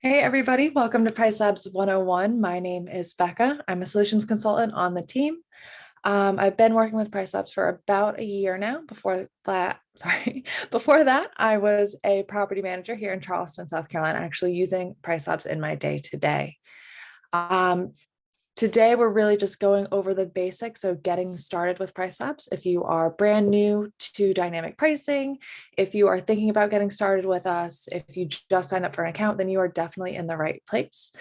Hey everybody, welcome to PriceLabs 101. My name is Becca. I'm a solutions consultant on the team. I've been working with PriceLabs for about a year now. Before that, I was a property manager here in Charleston, South Carolina, actually using PriceLabs in my day-to-day. Today, we're really just going over the basics of getting started with PriceLabs. If you are brand new to dynamic pricing, if you are thinking about getting started with us, if you just signed up for an account, then you are definitely in the right place.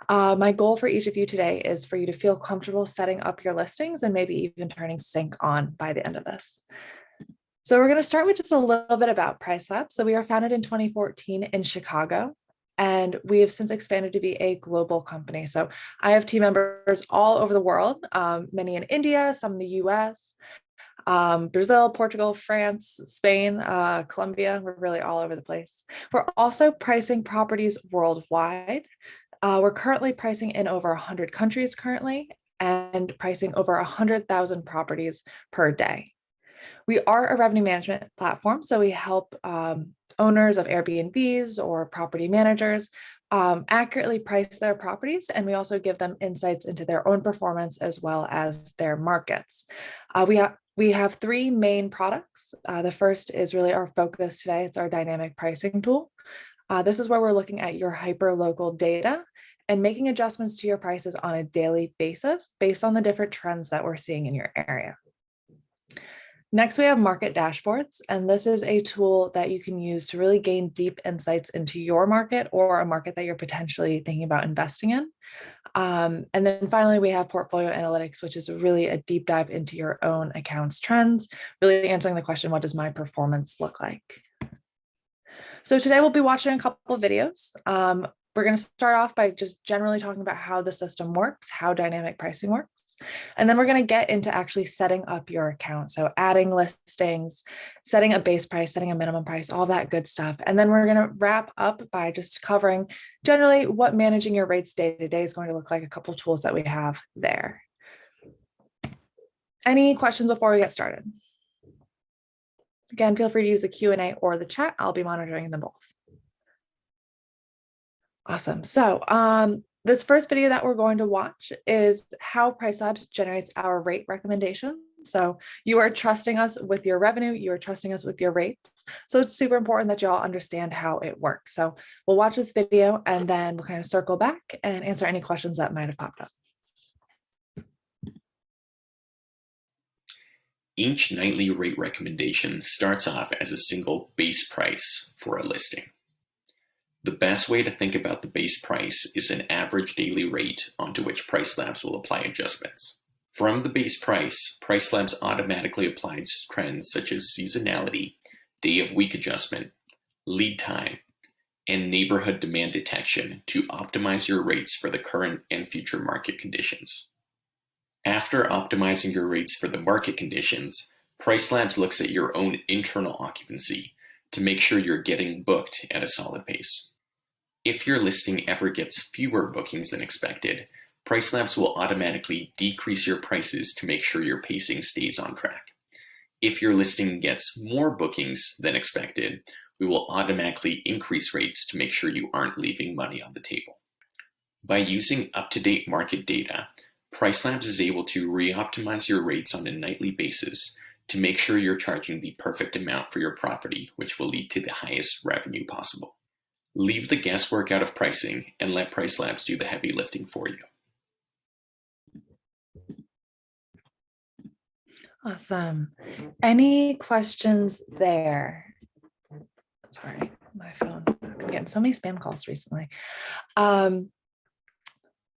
My goal for each of you today is for you to feel comfortable setting up your listings and maybe even turning sync on by the end of this. So we're going to start with just a little bit about PriceLabs. So we are founded in 2014 in Chicago. And we have since expanded to be a global company. So I have team members all over the world, many in India, some in the US, Brazil, Portugal, France, Spain, Colombia. We're really all over the place. We're also pricing properties worldwide. We're currently pricing in over 100 countries currently and pricing over 100,000 properties per day. We are a revenue management platform, so we help owners of Airbnbs or property managers accurately price their properties, and we also give them insights into their own performance as well as their markets. We have three main products. The first is really our focus today. It's our dynamic pricing tool. This is where we're looking at your hyper-local data and making adjustments to your prices on a daily basis based on the different trends that we're seeing in your area. Next, we have market dashboards, and this is a tool that you can use to really gain deep insights into your market or a market that you're potentially thinking about investing in. And then finally, we have portfolio analytics, which is really a deep dive into your own account's trends, really answering the question, what does my performance look like? So today we'll be watching a couple of videos. We're going to start off by just generally talking about how the system works, how dynamic pricing works. And then we're going to get into actually setting up your account. So adding listings, setting a base price, setting a minimum price, all that good stuff. And then we're going to wrap up by just covering generally what managing your rates day to day is going to look like, a couple of tools that we have there. Any questions before we get started? Again, feel free to use the Q&A or the chat. I'll be monitoring them both. Awesome. So this first video that we're going to watch is how PriceLabs generates our rate recommendation. So you are trusting us with your revenue, you are trusting us with your rates. So it's super important that you all understand how it works. So we'll watch this video and then we'll kind of circle back and answer any questions that might have popped up. Each nightly rate recommendation starts off as a single base price for a listing. The best way to think about the base price is an average daily rate onto which PriceLabs will apply adjustments. From the base price, PriceLabs automatically applies trends such as seasonality, day of week adjustment, lead time, and neighborhood demand detection to optimize your rates for the current and future market conditions. After optimizing your rates for the market conditions, PriceLabs looks at your own internal occupancy to make sure you're getting booked at a solid pace. If your listing ever gets fewer bookings than expected, PriceLabs will automatically decrease your prices to make sure your pacing stays on track. If your listing gets more bookings than expected, we will automatically increase rates to make sure you aren't leaving money on the table. By using up-to-date market data, PriceLabs is able to re-optimize your rates on a nightly basis to make sure you're charging the perfect amount for your property, which will lead to the highest revenue possible. Leave the guesswork out of pricing and let PriceLabs do the heavy lifting for you. Awesome. Any questions there? Sorry, my phone. I've been getting so many spam calls recently.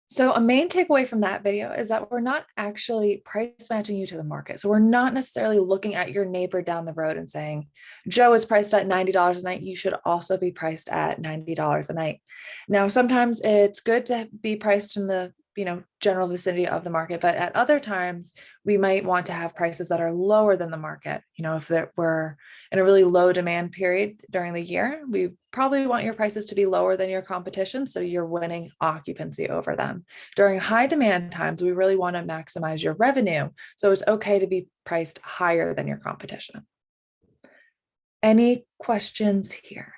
So a main takeaway from that video is that we're not actually price matching you to the market. So we're not necessarily looking at your neighbor down the road and saying, Joe is priced at $90 a night. You should also be priced at $90 a night. Now, sometimes it's good to be priced in the general vicinity of the market, but at other times we might want to have prices that are lower than the market. If we're in a really low demand period during the year, we probably want your prices to be lower than your competition, so you're winning occupancy over them. During high demand times, we really want to maximize your revenue, so it's okay to be priced higher than your competition. Any questions here?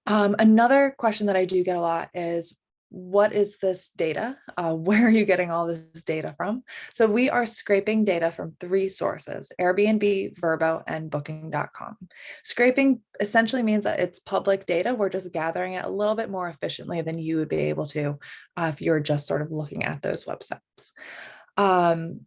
Another question that I do get a lot is, what is this data? Where are you getting all this data from? So we are scraping data from 3 sources: Airbnb, Vrbo, and Booking.com. Scraping essentially means that it's public data. We're just gathering it a little bit more efficiently than you would be able to if you're just sort of looking at those websites. Um,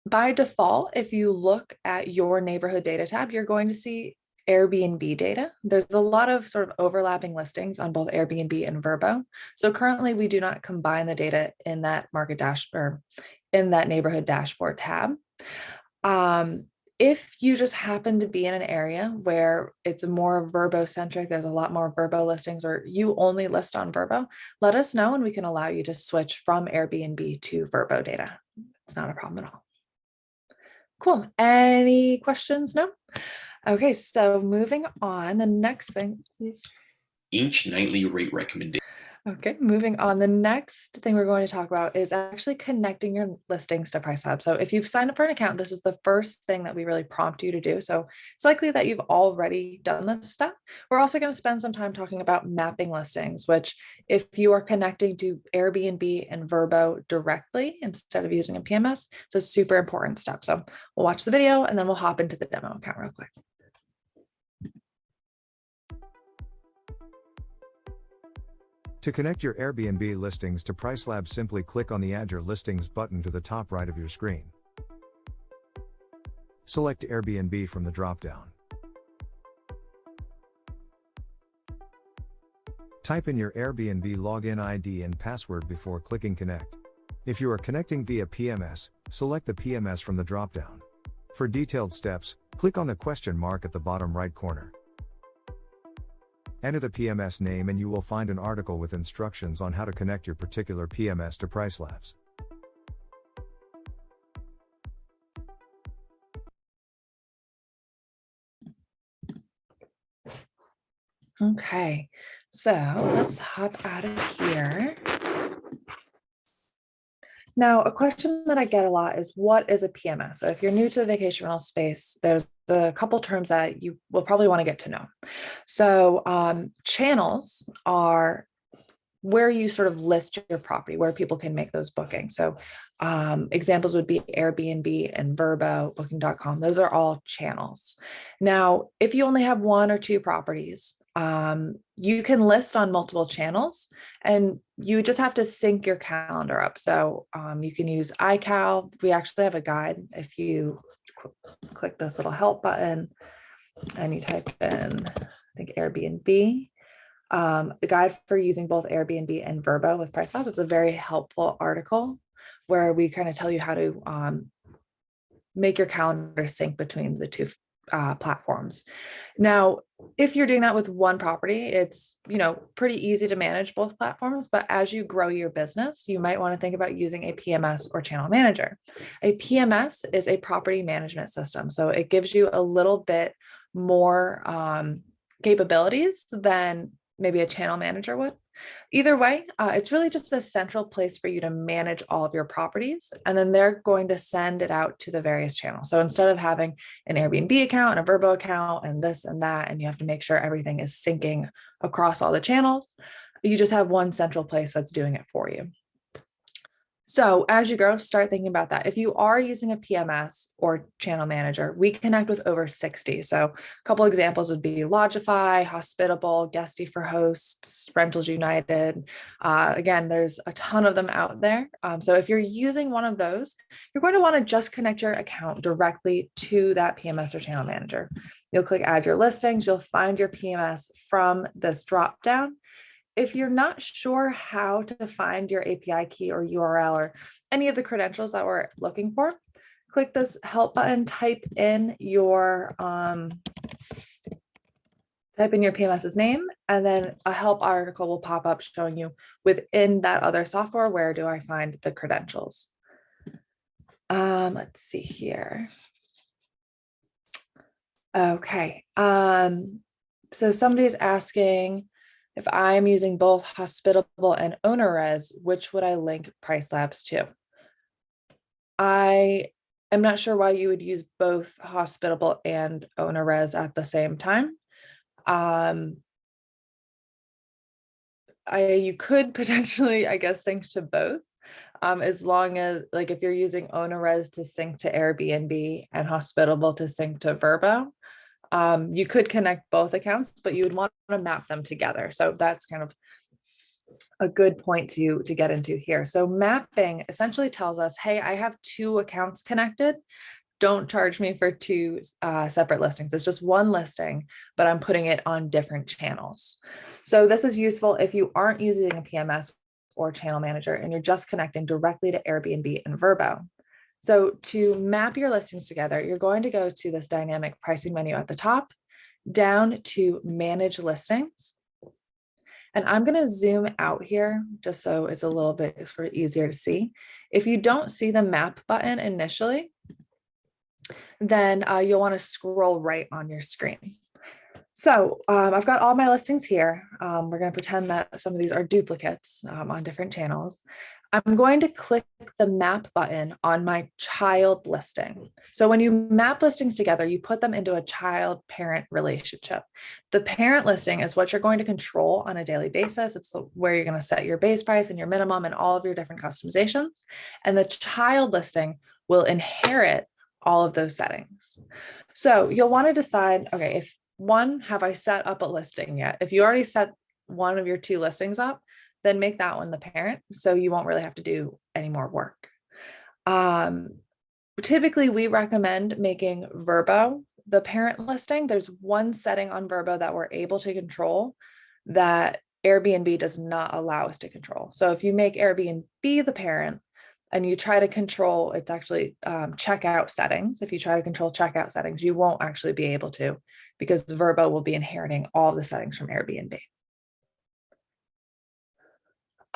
by default, if you look at your neighborhood data tab, you're going to see Airbnb data. There's a lot of sort of overlapping listings on both Airbnb and Vrbo. So currently we do not combine the data in that market dash or in that neighborhood dashboard tab. If you just happen to be in an area where it's more Vrbo centric, there's a lot more Vrbo listings, or you only list on Vrbo, let us know and we can allow you to switch from Airbnb to Vrbo data. It's not a problem at all. Cool. Any questions? No? Okay, so moving on, the next thing, please. Each nightly rate recommendation. Okay, moving on. The next thing we're going to talk about is actually connecting your listings to PriceLabs. So if you've signed up for an account, this is the first thing that we really prompt you to do. So it's likely that you've already done this step. We're also going to spend some time talking about mapping listings, which if you are connecting to Airbnb and Vrbo directly instead of using a PMS, it's a super important step. So we'll watch the video and then we'll hop into the demo account real quick. To connect your Airbnb listings to PriceLabs, simply click on the Add Your Listings button to the top right of your screen. Select Airbnb from the drop-down. Type in your Airbnb login ID and password before clicking Connect. If you are connecting via PMS, select the PMS from the drop-down. For detailed steps, click on the question mark at the bottom right corner. Enter the PMS name and you will find an article with instructions on how to connect your particular PMS to PriceLabs. Okay, so let's hop out of here. Now, a question that I get a lot is, what is a PMS? So if you're new to the vacation rental space, there's a couple terms that you will probably want to get to know. So channels are where you sort of list your property, where people can make those bookings. So examples would be Airbnb and Vrbo, Booking.com. Those are all channels. Now, if you only have 1 or 2 properties, you can list on multiple channels and you just have to sync your calendar up. So you can use iCal. We actually have a guide. If you click this little help button and you type in, I think, Airbnb, a guide for using both Airbnb and Vrbo with PriceLabs. It's a very helpful article where we kind of tell you how to make your calendar sync between the 2 platforms. Now, if you're doing that with 1 property, it's pretty easy to manage both platforms. But as you grow your business, you might want to think about using a PMS or channel manager. A PMS is a property management system, so it gives you a little bit more capabilities than maybe a channel manager would. Either way, it's really just a central place for you to manage all of your properties, and then they're going to send it out to the various channels. So instead of having an Airbnb account and a Vrbo account and this and that, and you have to make sure everything is syncing across all the channels, you just have one central place that's doing it for you. So as you grow, start thinking about that. If you are using a PMS or channel manager, we connect with over 60. So a couple examples would be Lodgify, Hospitable, Guesty for Hosts, Rentals United. Again, there's a ton of them out there. So if you're using one of those, you're going to want to just connect your account directly to that PMS or channel manager. You'll click Add Your Listings. You'll find your PMS from this dropdown. If you're not sure how to find your API key or URL or any of the credentials that we're looking for, click this help button, type in your PMS's name, and then a help article will pop up showing you within that other software, where do I find the credentials. Let's see here. Okay. So somebody's asking, if I'm using both Hospitable and OwnerRez, which would I link PriceLabs to? I am not sure why you would use both Hospitable and OwnerRez at the same time. You could potentially, I guess, sync to both. As long as, like, if you're using OwnerRes to sync to Airbnb and Hospitable to sync to Vrbo, you could connect both accounts, but you would want to map them together. So that's kind of a good point to get into here. So mapping essentially tells us, hey, I have two accounts connected. Don't charge me for two separate listings. It's just one listing, but I'm putting it on different channels. So this is useful if you aren't using a PMS or channel manager and you're just connecting directly to Airbnb and Vrbo. So to map your listings together, you're going to go to this dynamic pricing menu at the top, down to manage listings. And I'm going to zoom out here just so it's a little bit sort of easier to see. If you don't see the map button initially, then you'll want to scroll right on your screen. So I've got all my listings here. We're going to pretend that some of these are duplicates on different channels. I'm going to click the map button on my child listing. So when you map listings together, you put them into a child-parent relationship. The parent listing is what you're going to control on a daily basis. It's where you're going to set your base price and your minimum and all of your different customizations. And the child listing will inherit all of those settings. So you'll want to decide, okay, if one, have I set up a listing yet? If you already set one of your two listings up, then make that one the parent, so you won't really have to do any more work. Typically, we recommend making Vrbo the parent listing. There's one setting on Vrbo that we're able to control that Airbnb does not allow us to control. So if you make Airbnb the parent and you try to control, it's actually checkout settings. If you try to control checkout settings, you won't actually be able to, because Vrbo will be inheriting all the settings from Airbnb.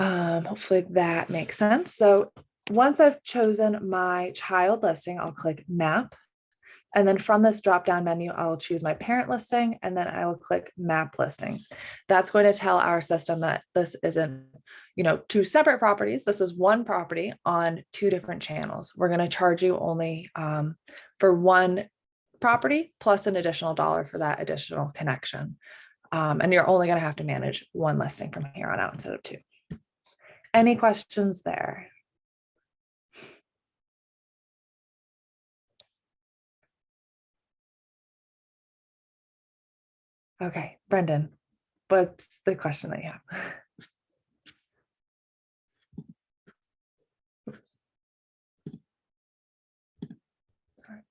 Hopefully that makes sense. So once I've chosen my child listing, I'll click map. And then from this drop-down menu, I'll choose my parent listing, and then I will click map listings. That's going to tell our system that this isn't, two separate properties. This is one property on two different channels. We're going to charge you only for one property plus an additional $1 for that additional connection. And you're only going to have to manage one listing from here on out instead of two. Any questions there? Okay, Brendan, what's the question that you have? Oops. Sorry.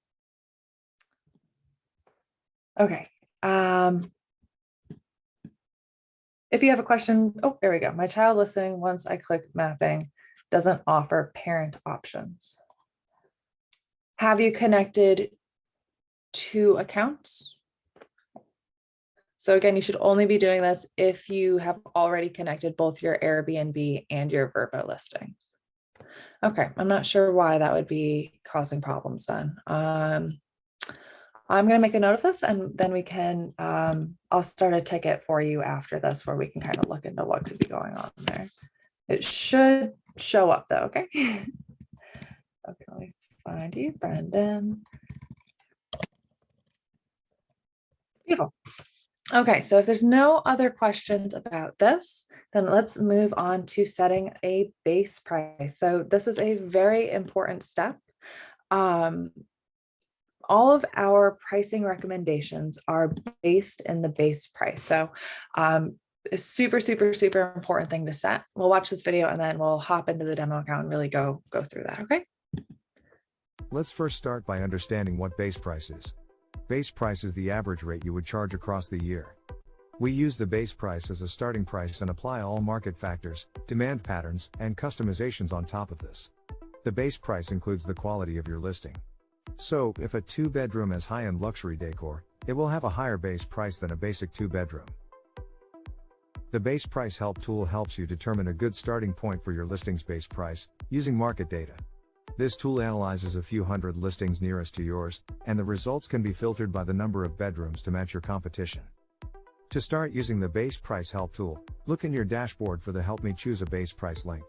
Okay. If you have a question, oh, there we go. My child listing, once I click mapping, doesn't offer parent options. Have you connected two accounts? So again, you should only be doing this if you have already connected both your Airbnb and your Vrbo listings. Okay, I'm not sure why that would be causing problems then. I'm going to make a note of this, and then we can, I'll start a ticket for you after this where we can kind of look into what could be going on there. It should show up though, okay? Okay, let me find you, Brendan. Beautiful. Okay, so if there's no other questions about this, then let's move on to setting a base price. So this is a very important step. All of our pricing recommendations are based in the base price. So a super, super, super important thing to set. We'll watch this video and then we'll hop into the demo account and really go through that, okay? Let's first start by understanding what base price is. Base price is the average rate you would charge across the year. We use the base price as a starting price and apply all market factors, demand patterns, and customizations on top of this. The base price includes the quality of your listing. So, if a 2-bedroom has high-end luxury decor, it will have a higher base price than a basic 2-bedroom. The Base Price Help tool helps you determine a good starting point for your listing's base price, using market data. This tool analyzes a few hundred listings nearest to yours, and the results can be filtered by the number of bedrooms to match your competition. To start using the Base Price Help tool, look in your dashboard for the Help Me Choose a Base Price link.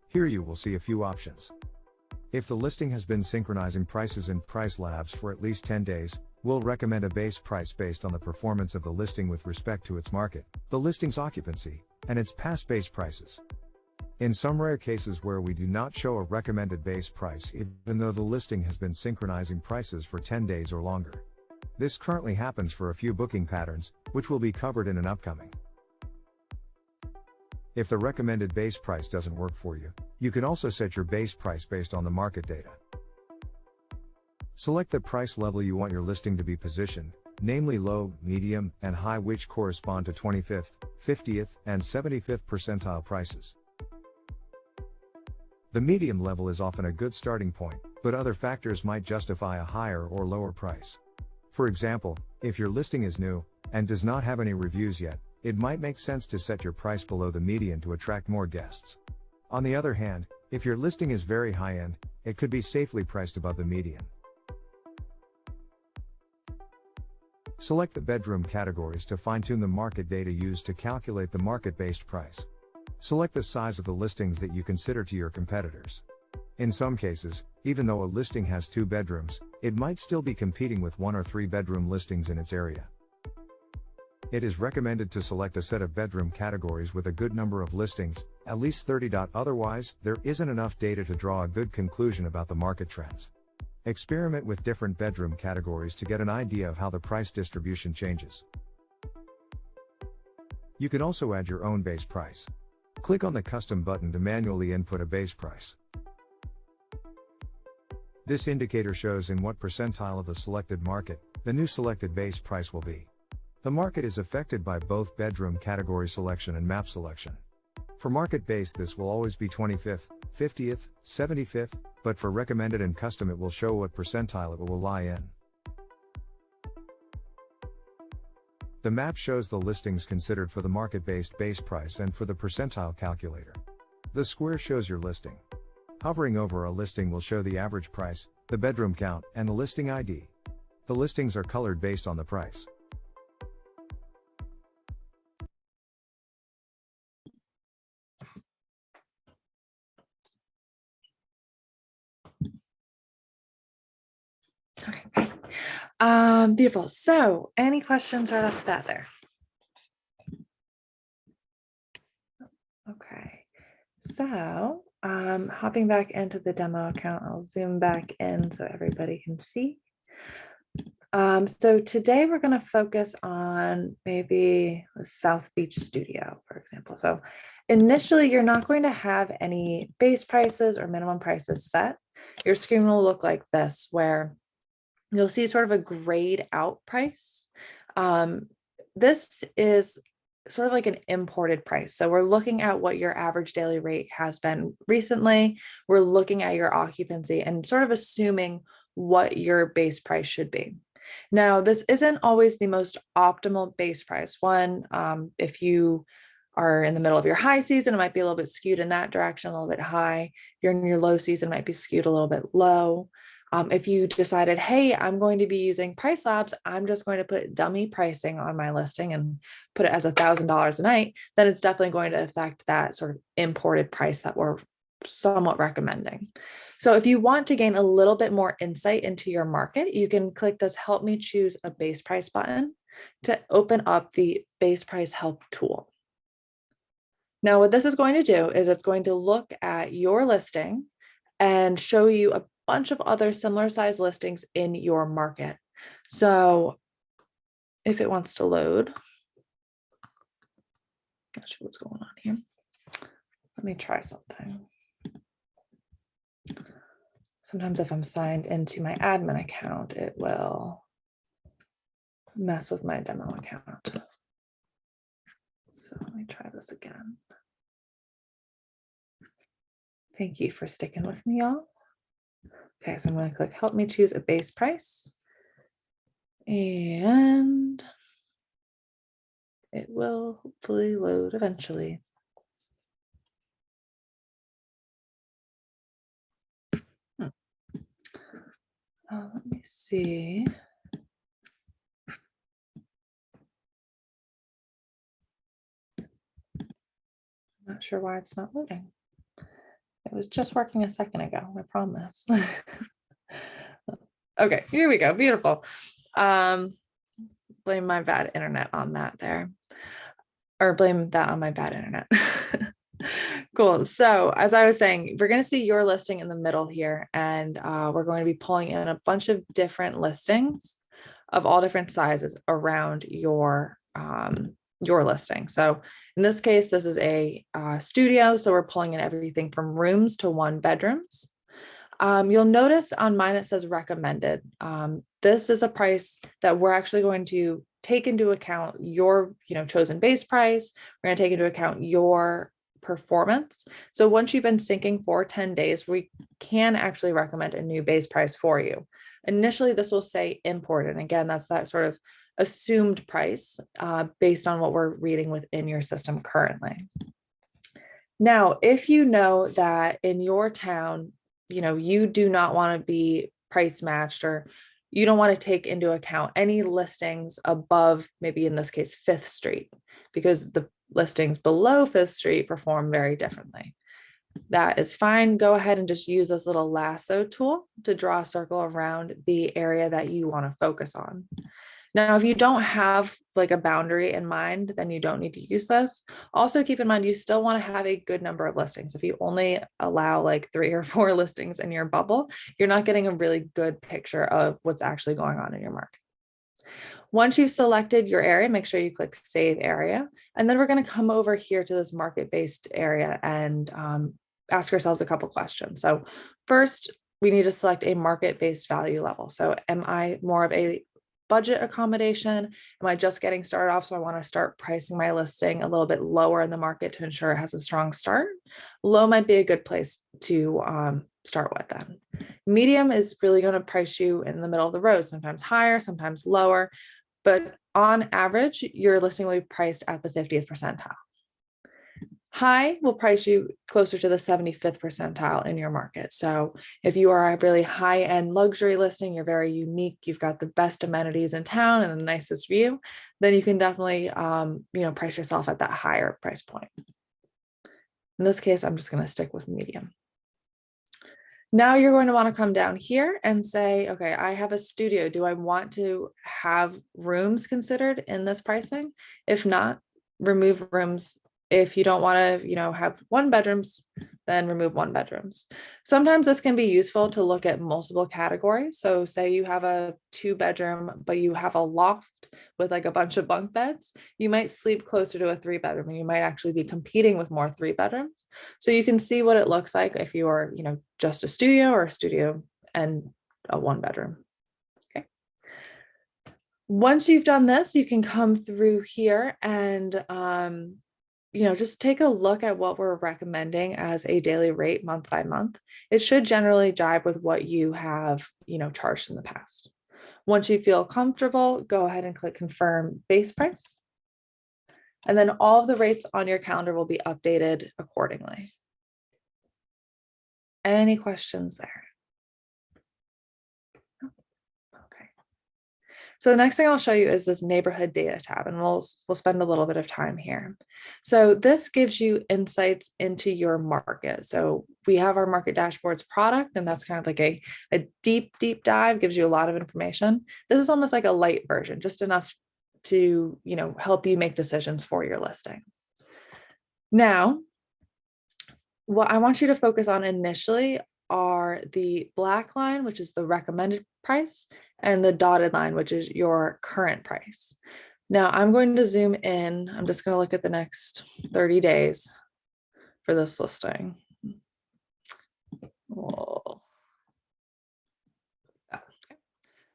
Here you will see a few options. If the listing has been synchronizing prices in PriceLabs for at least 10 days, We'll recommend a base price based on the performance of the listing with respect to its market, the listing's occupancy, and its past base prices. In some rare cases where we do not show a recommended base price even though the listing has been synchronizing prices for 10 days or longer. This currently happens for a few booking patterns, which will be covered in an upcoming. If the recommended base price doesn't work for you, you can also set your base price based on the market data. Select the price level you want your listing to be positioned, namely low, medium, and high, which correspond to 25th, 50th, and 75th percentile prices. The medium level is often a good starting point, but other factors might justify a higher or lower price. For example, if your listing is new and does not have any reviews yet, it might make sense to set your price below the median to attract more guests. On the other hand, if your listing is very high-end, it could be safely priced above the median. Select the bedroom categories to fine-tune the market data used to calculate the market-based price. Select the size of the listings that you consider to your competitors. In some cases, even though a listing has 2 bedrooms, it might still be competing with 1 or 3 bedroom listings in its area. It is recommended to select a set of bedroom categories with a good number of listings, at least 30. Otherwise, there isn't enough data to draw a good conclusion about the market trends. Experiment with different bedroom categories to get an idea of how the price distribution changes. You can also add your own base price. Click on the Custom button to manually input a base price. This indicator shows in what percentile of the selected market the new selected base price will be. The market is affected by both bedroom category selection and map selection. For market base, this will always be 25th, 50th, 75th, but for recommended and custom it will show what percentile it will lie in. The map shows the listings considered for the market-based base price and for the percentile calculator. The square shows your listing. Hovering over a listing will show the average price, the bedroom count, and the listing ID. The listings are colored based on the price. Okay. Beautiful. So any questions right off the bat there? Okay. So hopping back into the demo account, I'll zoom back in so everybody can see. So today we're going to focus on maybe the South Beach studio, for example. So initially, you're not going to have any base prices or minimum prices set. Your screen will look like this, where you'll see sort of a grayed out price. This is sort of like an imported price. So we're looking at what your average daily rate has been recently. We're looking at your occupancy and sort of assuming what your base price should be. Now, this isn't always the most optimal base price. One, if you are in the middle of your high season, it might be a little bit skewed in that direction, a little bit high. If you're in your low season, it might be skewed a little bit low. If you decided, hey, I'm going to be using PriceLabs, I'm just going to put dummy pricing on my listing and put it as $1,000 a night, then it's definitely going to affect that sort of imported price that we're somewhat recommending. So if you want to gain a little bit more insight into your market, you can click this Help Me Choose a Base Price button to open up the Base Price Help tool. Now, what this is going to do is it's going to look at your listing and show you a bunch of other similar size listings in your market. So if it wants to load, not sure what's going on here. Let me try something. Sometimes if I'm signed into my admin account, it will mess with my demo account. So let me try this again. Thank you for sticking with me, y'all. Okay, so I'm going to click Help Me Choose a Base Price. And it will hopefully load eventually. Let me see. I'm not sure why it's not loading. It was just working a second ago, I promise. Okay, here we go. Beautiful. Blame my bad internet on that there, or blame that on my bad internet. Cool. So as I was saying, we're going to see your listing in the middle here, and we're going to be pulling in a bunch of different listings of all different sizes around your listing. So in this case, this is a studio. So we're pulling in everything from rooms to 1 bedrooms. You'll notice on mine, it says recommended. This is a price that we're actually going to take into account your, chosen base price. We're going to take into account your performance. So once you've been syncing for 10 days, we can actually recommend a new base price for you. Initially, this will say import. And again, that's that sort of assumed price based on what we're reading within your system currently. Now, if you know that in your town, you do not want to be price matched, or you don't want to take into account any listings above, maybe in this case, 5th Street, because the listings below 5th Street perform very differently. That is fine. Go ahead and just use this little lasso tool to draw a circle around the area that you want to focus on. Now, if you don't have like a boundary in mind, then you don't need to use this. Also, keep in mind, you still want to have a good number of listings. If you only allow like 3 or 4 listings in your bubble, you're not getting a really good picture of what's actually going on in your market. Once you've selected your area, make sure you click Save Area. And then we're going to come over here to this market-based area and ask ourselves a couple questions. So first, we need to select a market-based value level. So am I more of a budget accommodation? Am I just getting started off? So I want to start pricing my listing a little bit lower in the market to ensure it has a strong start. Low might be a good place to start with then. Medium is really going to price you in the middle of the road, sometimes higher, sometimes lower, but on average, your listing will be priced at the 50th percentile. High will price you closer to the 75th percentile in your market. So if you are a really high-end luxury listing, you're very unique, you've got the best amenities in town and the nicest view, then you can definitely, price yourself at that higher price point. In this case, I'm just going to stick with medium. Now you're going to want to come down here and say, okay, I have a studio. Do I want to have rooms considered in this pricing? If not, remove rooms. If you don't want to, have 1 bedrooms, then remove 1 bedrooms. Sometimes this can be useful to look at multiple categories. So say you have a 2-bedroom, but you have a loft with like a bunch of bunk beds, you might sleep closer to a 3-bedroom, and you might actually be competing with more 3-bedrooms. So you can see what it looks like if you are, just a studio or a studio and a 1-bedroom. Okay. Once you've done this, you can come through here and just take a look at what we're recommending as a daily rate month by month. It should generally jive with what you have, charged in the past. Once you feel comfortable, go ahead and click confirm base price. And then all of the rates on your calendar will be updated accordingly. Any questions there? Okay. So the next thing I'll show you is this neighborhood data tab, and we'll spend a little bit of time here. So this gives you insights into your market. So we have our market dashboards product, and that's kind of like a deep dive, gives you a lot of information. This is almost like a light version, just enough to, help you make decisions for your listing. Now, what I want you to focus on initially are the black line, which is the recommended price, and the dotted line, which is your current price. Now I'm going to zoom in. I'm just going to look at the next 30 days for this listing. Whoa.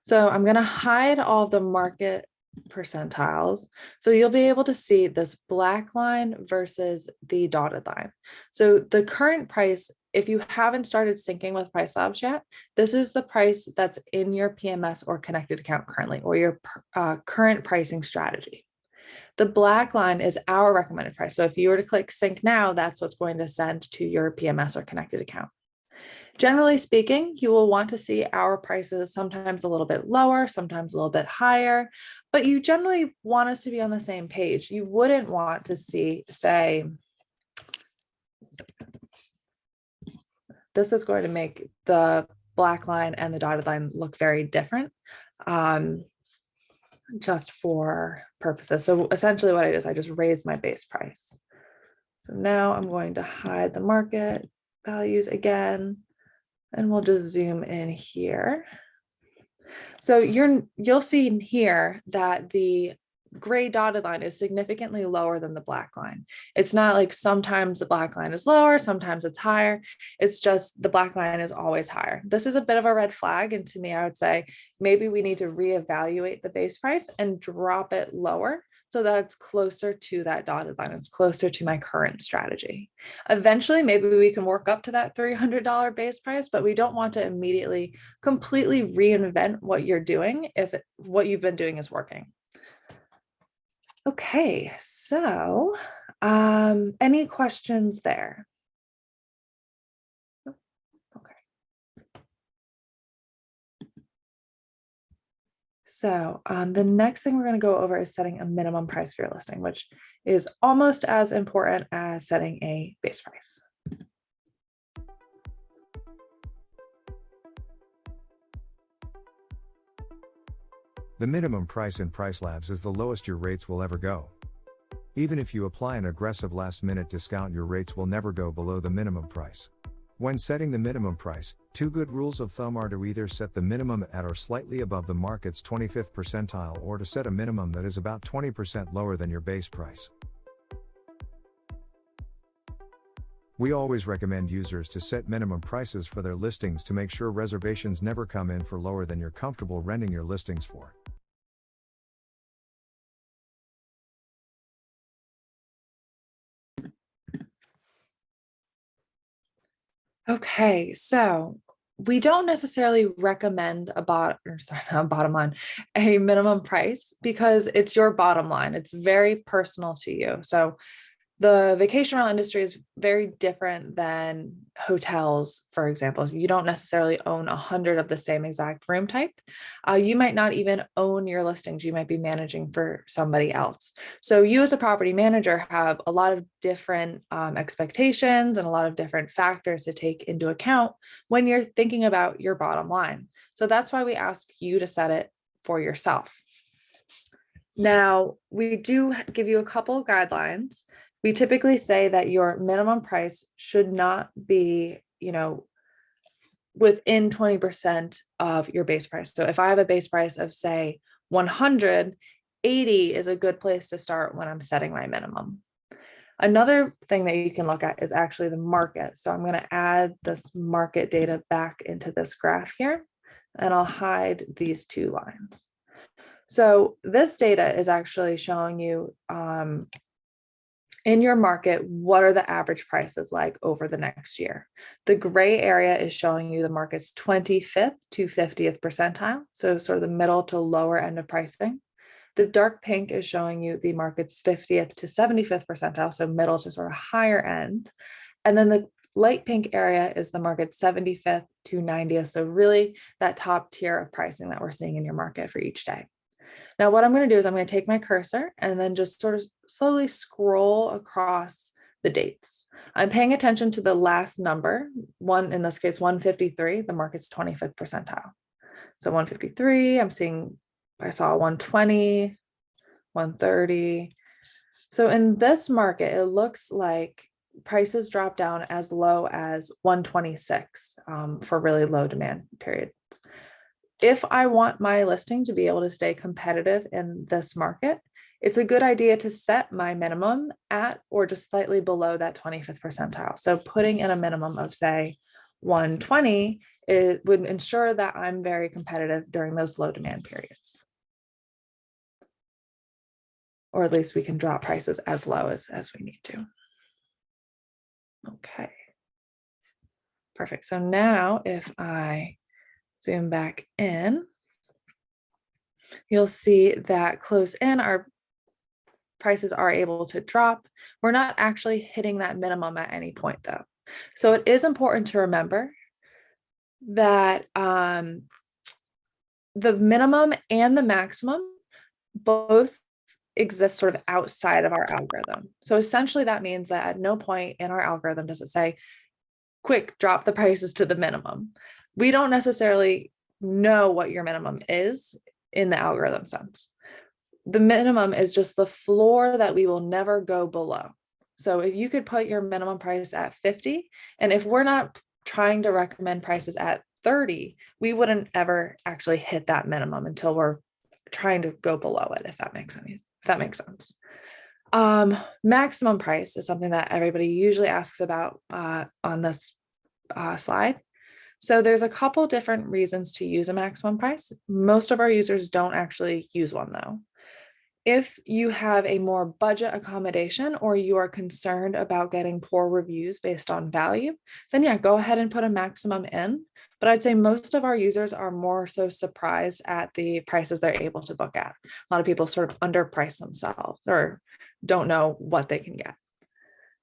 So I'm going to hide all of the market percentiles. So you'll be able to see this black line versus the dotted line. So the current price, if you haven't started syncing with PriceLabs yet, this is the price that's in your PMS or connected account currently, or your current pricing strategy. The black line is our recommended price. So if you were to click sync now, that's what's going to send to your PMS or connected account. Generally speaking, you will want to see our prices sometimes a little bit lower, sometimes a little bit higher, but you generally want us to be on the same page. You wouldn't want to see, say, this is going to make the black line and the dotted line look very different. just for purposes. So essentially what I did is I just raised my base price. So now I'm going to hide the market values again, and we'll just zoom in here. So you'll see in here that the gray dotted line is significantly lower than the black line. It's not like sometimes the black line is lower, sometimes it's higher. It's just the black line is always higher. This is a bit of a red flag. And to me, I would say maybe we need to reevaluate the base price and drop it lower so that it's closer to that dotted line. It's closer to my current strategy. Eventually, maybe we can work up to that $300 base price, but we don't want to immediately completely reinvent what you're doing if what you've been doing is working. Okay, so any questions there? Okay. So the next thing we're going to go over is setting a minimum price for your listing, which is almost as important as setting a base price. The minimum price in PriceLabs is the lowest your rates will ever go. Even if you apply an aggressive last-minute discount, your rates will never go below the minimum price. When setting the minimum price, two good rules of thumb are to either set the minimum at or slightly above the market's 25th percentile, or to set a minimum that is about 20% lower than your base price. We always recommend users to set minimum prices for their listings to make sure reservations never come in for lower than you're comfortable renting your listings for. Okay, so we don't necessarily recommend a bottom line, a minimum price, because it's your bottom line. It's very personal to you. So the vacation rental industry is very different than hotels, for example. You don't necessarily own 100 of the same exact room type. You might not even own your listings. You might be managing for somebody else. So you as a property manager have a lot of different expectations and a lot of different factors to take into account when you're thinking about your bottom line. So that's why we ask you to set it for yourself. Now, we do give you a couple of guidelines. We typically say that your minimum price should not be, within 20% of your base price. So if I have a base price of, say, 100, 80 is a good place to start when I'm setting my minimum. Another thing that you can look at is actually the market. So I'm going to add this market data back into this graph here, and I'll hide these two lines. So this data is actually showing you in your market, what are the average prices like over the next year? The gray area is showing you the market's 25th to 50th percentile, so sort of the middle to lower end of pricing. The dark pink is showing you the market's 50th to 75th percentile, so middle to sort of higher end. And then the light pink area is the market's 75th to 90th, so really that top tier of pricing that we're seeing in your market for each day. Now, what I'm going to do is I'm going to take my cursor and then just sort of slowly scroll across the dates. I'm paying attention to the last number, in this case, 153, the market's 25th percentile. So 153, I saw 120, 130. So in this market, it looks like prices drop down as low as 126 for really low demand periods. If I want my listing to be able to stay competitive in this market, it's a good idea to set my minimum at or just slightly below that 25th percentile. So putting in a minimum of, say, 120, it would ensure that I'm very competitive during those low demand periods. Or at least we can drop prices as low as we need to. Okay. Perfect. So now if I zoom back in, you'll see that close in, our prices are able to drop. We're not actually hitting that minimum at any point though. So it is important to remember that the minimum and the maximum both exist sort of outside of our algorithm. So essentially that means that at no point in our algorithm does it say, quick, drop the prices to the minimum. We don't necessarily know what your minimum is in the algorithm sense. the minimum is just the floor that we will never go below. So if you could put your minimum price at 50, and if we're not trying to recommend prices at 30, we wouldn't ever actually hit that minimum until we're trying to go below it, if that makes sense. Maximum price is something that everybody usually asks about on this slide. So there's a couple different reasons to use a maximum price. Most of our users don't actually use one though. If you have a more budget accommodation or you are concerned about getting poor reviews based on value, then yeah, go ahead and put a maximum in. But I'd say most of our users are more so surprised at the prices they're able to book at. A lot of people sort of underprice themselves or don't know what they can get.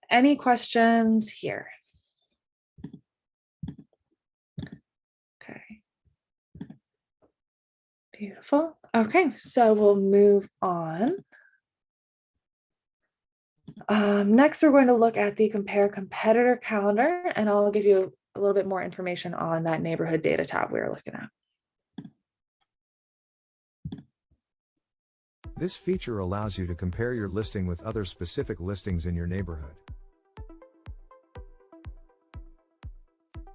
Any questions here? Okay. Beautiful. Okay, so we'll move on. Next, we're going to look at the compare competitor calendar, and I'll give you a little bit more information on that neighborhood data tab we were looking at. This feature allows you to compare your listing with other specific listings in your neighborhood.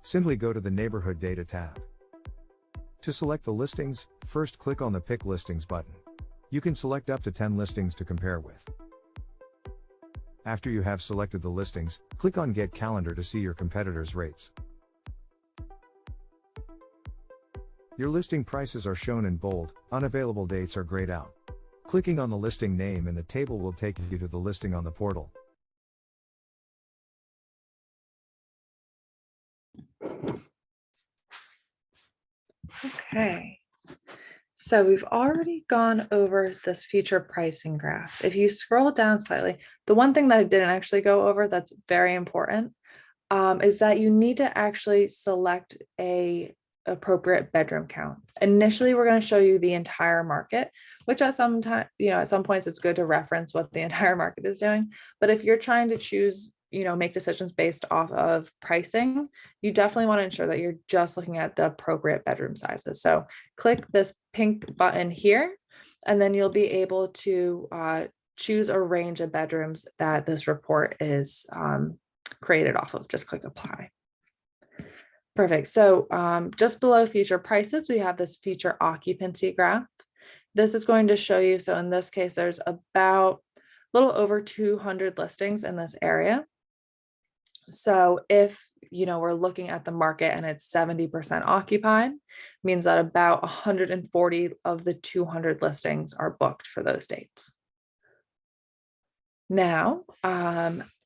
Simply go to the Neighborhood Data tab. To select the listings, first click on the Pick Listings button. You can select up to 10 listings to compare with. After you have selected the listings, click on Get Calendar to see your competitors' rates. Your listing prices are shown in bold, unavailable dates are grayed out. Clicking on the listing name in the table will take you to the listing on the portal. Okay, so we've already gone over this future pricing graph. If you scroll down slightly, the one thing that I didn't actually go over that's very important is that you need to actually select a appropriate bedroom count. Initially, we're going to show you the entire market, which at some time, at some points it's good to reference what the entire market is doing. But if you're trying to choose, make decisions based off of pricing, you definitely want to ensure that you're just looking at the appropriate bedroom sizes. So click this pink button here, and then you'll be able to choose a range of bedrooms that this report is created off of. Just click apply. Perfect. So just below future prices, we have this future occupancy graph. This is going to show you, so in this case, there's about a little over 200 listings in this area. So if, we're looking at the market and it's 70% occupied, means that about 140 of the 200 listings are booked for those dates. Now,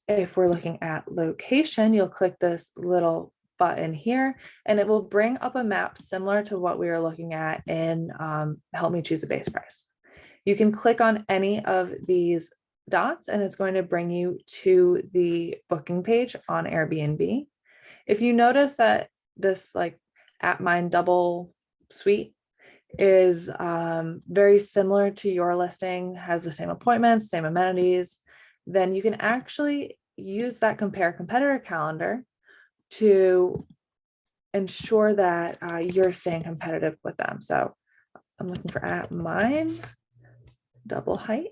if we're looking at location, you'll click this little button here, and it will bring up a map similar to what we were looking at in Help Me Choose a Base Price. You can click on any of these dots and it's going to bring you to the booking page on Airbnb. If you notice that this at mine double suite is very similar to your listing, has the same appointments, same amenities, then you can actually use that compare competitor calendar to ensure that you're staying competitive with them. So I'm looking for at mine double height.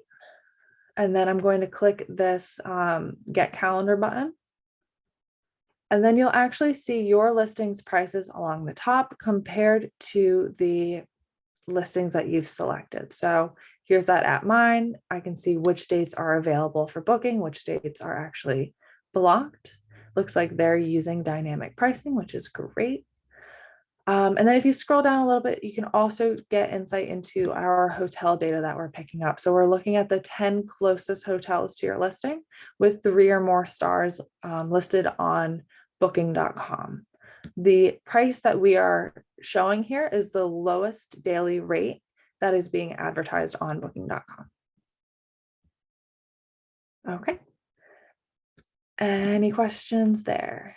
And then I'm going to click this Get Calendar button. And then you'll actually see your listings prices along the top compared to the listings that you've selected. So here's that at mine. I can see which dates are available for booking, which dates are actually blocked. Looks like they're using dynamic pricing, which is great. And then if you scroll down a little bit, you can also get insight into our hotel data that we're picking up. So we're looking at the 10 closest hotels to your listing with 3 or more stars listed on booking.com. The price that we are showing here is the lowest daily rate that is being advertised on booking.com. Okay. Any questions there?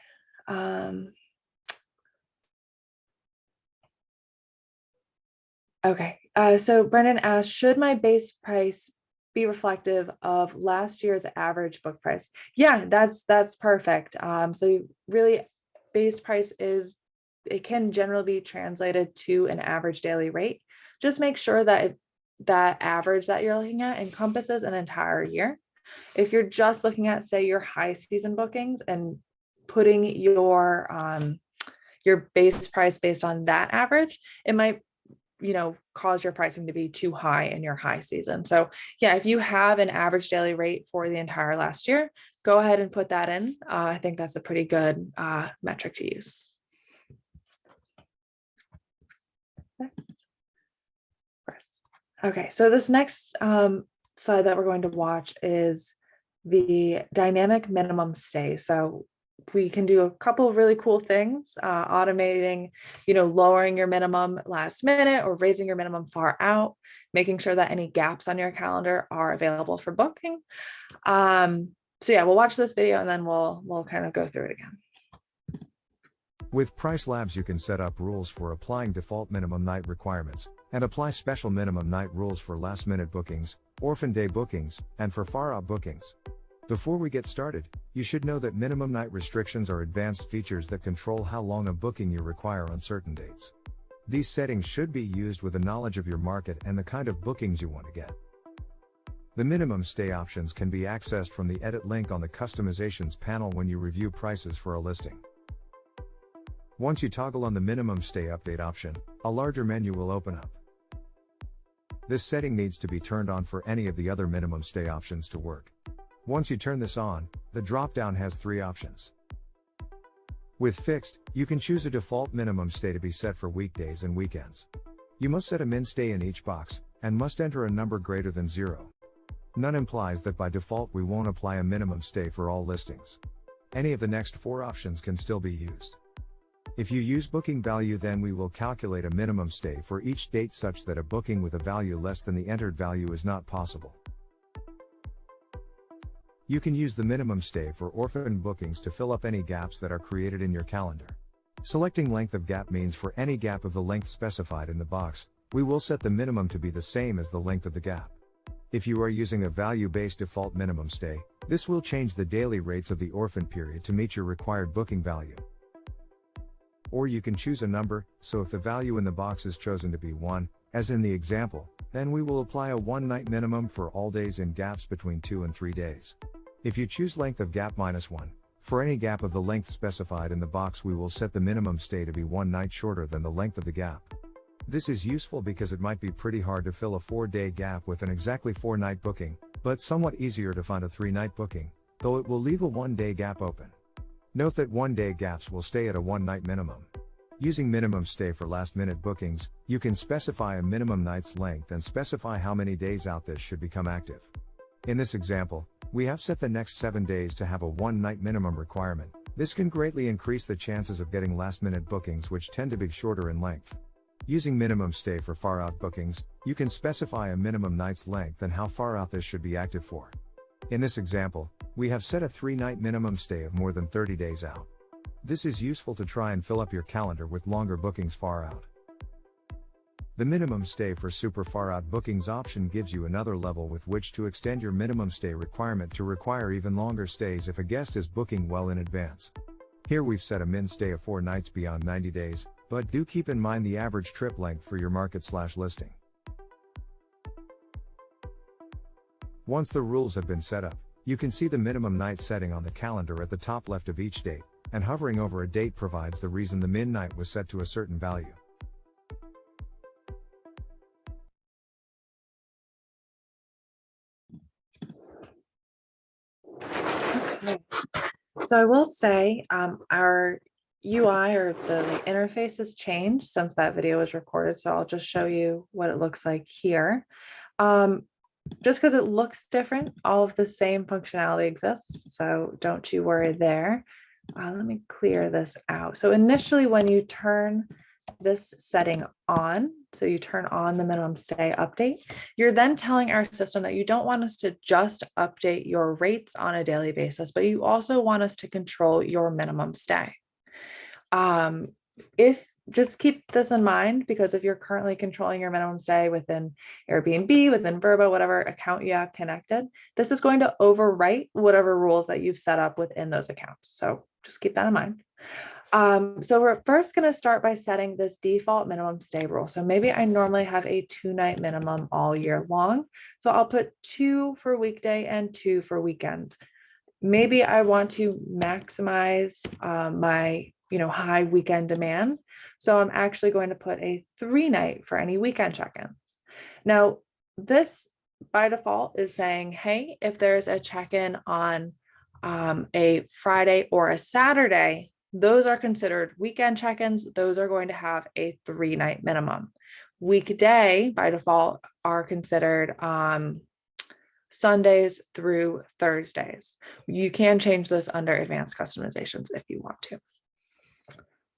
Okay, so Brendan asked, should my base price be reflective of last year's average book price? Yeah, that's perfect. So really base price it can generally be translated to an average daily rate. Just make sure that that average that you're looking at encompasses an entire year. If you're just looking at, say, your high season bookings and putting your base price based on that average, it might, cause your pricing to be too high in your high season. So yeah, if you have an average daily rate for the entire last year, go ahead and put that in. I think that's a pretty good metric to use. Okay, so this next slide that we're going to watch is the dynamic minimum stay. So we can do a couple of really cool things, automating, lowering your minimum last minute or raising your minimum far out, making sure that any gaps on your calendar are available for booking. So yeah, we'll watch this video and then we'll kind of go through it again. With PriceLabs, you can set up rules for applying default minimum night requirements and apply special minimum night rules for last-minute bookings, orphan day bookings, and for far-out bookings. Before we get started, you should know that minimum night restrictions are advanced features that control how long a booking you require on certain dates. These settings should be used with a knowledge of your market and the kind of bookings you want to get. The minimum stay options can be accessed from the edit link on the customizations panel when you review prices for a listing. Once you toggle on the minimum stay update option, a larger menu will open up. This setting needs to be turned on for any of the other minimum stay options to work. Once you turn this on, the drop-down has 3 options. With fixed, you can choose a default minimum stay to be set for weekdays and weekends. You must set a min stay in each box, and must enter a number greater than 0. None implies that by default we won't apply a minimum stay for all listings. Any of the next 4 options can still be used. If you use booking value, then we will calculate a minimum stay for each date such that a booking with a value less than the entered value is not possible. You can use the minimum stay for orphan bookings to fill up any gaps that are created in your calendar. Selecting length of gap means for any gap of the length specified in the box, we will set the minimum to be the same as the length of the gap. If you are using a value-based default minimum stay, this will change the daily rates of the orphan period to meet your required booking value. Or you can choose a number, so if the value in the box is chosen to be 1, as in the example, then we will apply a 1-night minimum for all days in gaps between 2 and 3 days. If you choose length of gap -1, for any gap of the length specified in the box we will set the minimum stay to be 1 night shorter than the length of the gap. This is useful because it might be pretty hard to fill a 4-day gap with an exactly 4-night booking, but somewhat easier to find a 3-night booking, though it will leave a 1-day gap open. Note that 1-day gaps will stay at a 1-night minimum. Using minimum stay for last-minute bookings, you can specify a minimum night's length and specify how many days out this should become active. In this example, we have set the next 7 days to have a 1-night minimum requirement. This can greatly increase the chances of getting last-minute bookings which tend to be shorter in length. Using minimum stay for far-out bookings, you can specify a minimum night's length and how far out this should be active for. In this example, we have set a 3-night minimum stay of more than 30 days out. This is useful to try and fill up your calendar with longer bookings far out. The minimum stay for super far out bookings option gives you another level with which to extend your minimum stay requirement to require even longer stays if a guest is booking well in advance. Here we've set a min stay of 4 nights beyond 90 days, but do keep in mind the average trip length for your market/listing. Once the rules have been set up, you can see the minimum night setting on the calendar at the top left of each date, and hovering over a date provides the reason the min night was set to a certain value. Okay. So I will say our UI or the interface has changed since that video was recorded. So I'll just show you what it looks like here. Just because it looks different, all of the same functionality exists. So don't you worry there. Let me clear this out. So initially when you turn this setting on, so you turn on the minimum stay update, you're then telling our system that you don't want us to just update your rates on a daily basis, but you also want us to control your minimum stay. If just keep this in mind, because if you're currently controlling your minimum stay within Airbnb, within Vrbo, whatever account you have connected, this is going to overwrite whatever rules that you've set up within those accounts. So just keep that in mind. So we're first going to start by setting this default minimum stay rule. So maybe I normally have a 2-night minimum all year long. So I'll put 2 for weekday and 2 for weekend. Maybe I want to maximize my high weekend demand. So I'm actually going to put a 3-night for any weekend check-ins. Now, this by default is saying, hey, if there's a check-in on a Friday or a Saturday, those are considered weekend check-ins. Those are going to have a 3-night minimum. Weekday by default are considered Sundays through Thursdays. You can change this under advanced customizations if you want to.